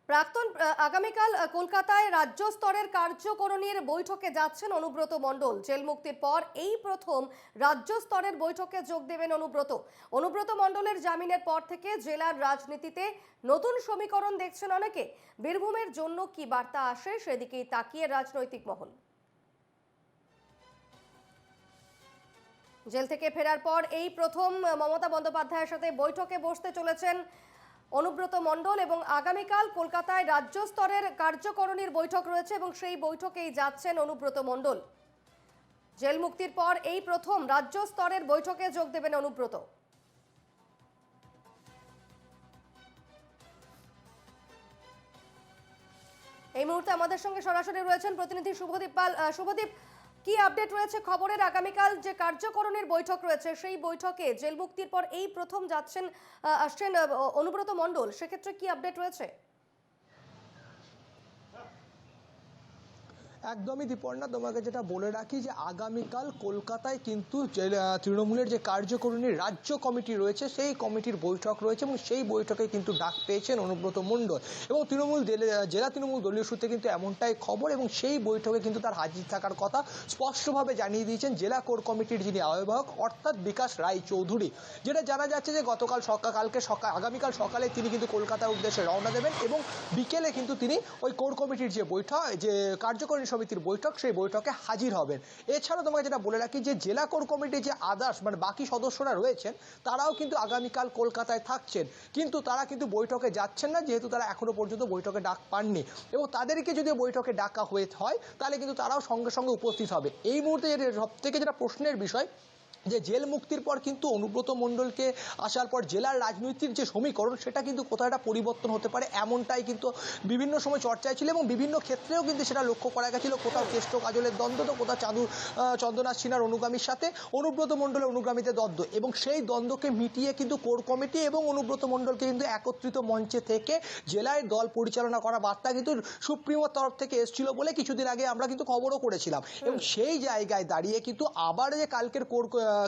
প্রাক্তন আগামীকাল কলকাতায় রাজ্য স্তরের কার্যকরণীর বৈঠকে যাচ্ছেন অনুব্রত মণ্ডল। জেল মুক্তির পর এই প্রথম রাজ্য স্তরের বৈঠকে যোগ দেবেন অনুব্রত। অনুব্রত মণ্ডলের জামিনের পর থেকে জেলার রাজনীতিতে নতুন সমীকরণ দেখছেন অনেকে। বীরভূমের জন্য কি বার্তা আসে সেদিকেই তাকিয়ে রাজনৈতিক মহল। জেল থেকে ফেরার পর এই প্রথম মমতা বন্দ্যোপাধ্যায়ের সাথে বৈঠকে বসতে চলেছেন অনুব্রত মণ্ডল এবং আগামীকাল কলকাতায় রাজ্য স্তরের কার্যকরণীর বৈঠক রয়েছে এবং সেই বৈঠকেই যাচ্ছেন অনুব্রত মণ্ডল। জেল মুক্তির পর এই প্রথম রাজ্য স্তরের বৈঠকে যোগ দেবেন অনুব্রত। এই মুহূর্তে আমাদের সঙ্গে সরাসরি রয়েছেন প্রতিনিধি শুভদীপ পাল। শুভদীপ, কি আপডেট রয়েছে খবরের? আগামীকাল যে কার্যকরণীর বৈঠক রয়েছে সেই বৈঠকে জেল মুক্তির পর এই প্রথম আসছেন অনুব্রত মণ্ডল, সেক্ষেত্রে কি আপডেট রয়েছে? একদমই দীপর্ণা, তোমাকে যেটা বলে রাখি যে আগামীকাল কলকাতায় কিন্তু তৃণমূলের যে কার্যকরণীর রাজ্য কমিটি রয়েছে সেই কমিটির বৈঠক রয়েছে এবং সেই বৈঠকে কিন্তু ডাক পেয়েছেন অনুব্রত মণ্ডল এবং জেলা তৃণমূল দলীয় সূত্রে কিন্তু এমনটাই খবর এবং সেই বৈঠকে কিন্তু তার হাজির থাকার কথা স্পষ্টভাবে জানিয়ে দিয়েছেন জেলা কোর কমিটির যিনি আহ্বায়ক অর্থাৎ বিকাশ রায় চৌধুরী। যেটা জানা যাচ্ছে যে আগামীকাল সকালে তিনি কিন্তু কলকাতার উদ্দেশ্যে রওনা দেবেন এবং বিকেলে কিন্তু তিনি ওই কোর কমিটির যে বৈঠক, যে কার্যকরী সমিতির বৈঠক, সেই বৈঠকে হাজির হবেন। এছাড়াও তোমাকে যেটা বলে রাখি যে জেলা কোর কমিটির যে আদার্স বাকি সদস্যরা রয়েছেন তারাও কিন্তু আগামীকাল কলকাতায় থাকছেন, কিন্তু তারা কিন্তু বৈঠকে যাচ্ছেন না যেহেতু তারা এখনো পর্যন্ত বৈঠকে ডাক পাননি এবং তাদেরকে যদি বৈঠকে ডাকা হয় তাহলে কিন্তু তারাও সঙ্গে সঙ্গে উপস্থিত হবে। এই মুহূর্তে সব থেকে যেটা প্রশ্নের বিষয় যে জেল মুক্তির পর কিন্তু অনুব্রত মণ্ডলকে আসার পর জেলার রাজনৈতিক যে সমীকরণ সেটা কিন্তু কোথাও একটা পরিবর্তন হতে পারে, এমনটাই কিন্তু বিভিন্ন সময় চর্চায় ছিল এবং বিভিন্ন ক্ষেত্রেও কিন্তু সেটা লক্ষ্য করা গেছিল। কোথাও কেষ্ট কাজলের দ্বন্দ্ব, তো কোথাও চন্দ্রনাথ সিনহার অনুগামীর সাথে অনুব্রত মণ্ডলের অনুগামীদের দ্বন্দ্ব এবং সেই দ্বন্দ্বকে মিটিয়ে কিন্তু কোর কমিটি এবং অনুব্রত মণ্ডলকে কিন্তু একত্রিত মঞ্চে থেকে জেলায় দল পরিচালনা করা বার্তা কিন্তু সুপ্রিমোর তরফ থেকে এসেছিল বলে কিছুদিন আগে আমরা কিন্তু খবরও করেছিলাম এবং সেই জায়গায় দাঁড়িয়ে কিন্তু আবার যে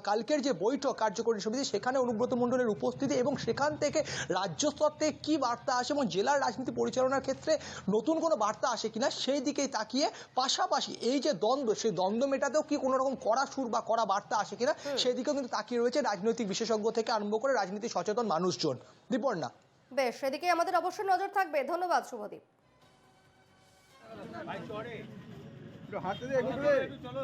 কালকের যে বৈঠক কার্যকরী সমিতি সেখানে অনুব্রত মণ্ডলের উপস্থিতি এবং সেখান থেকে রাজ্য স্তর থেকে কি বার্তা আসে এবং জেলার রাজনীতি পরিচালনার ক্ষেত্রে নতুন কোনো বার্তা আসে কিনা সেই দিকেই তাকিয়ে পাশাপাশি এই যে দ্বন্দ্ব, সেই দ্বন্দ্ব মেটাতেও কি কোনো রকম কড়া সুর বা কড়া বার্তা আসে কিনা সেই দিকেও কিন্তু তাকিয়ে রয়েছে রাজনৈতিক বিশেষজ্ঞ থেকে আরম্ভ করে রাজনীতি সচেতন মানুষজন। দীপর্ণা, বেশ, সেদিকে আমাদের অবশ্যই নজর থাকবে। ধন্যবাদ শুভদীপ। হাতে দিয়ে চলো।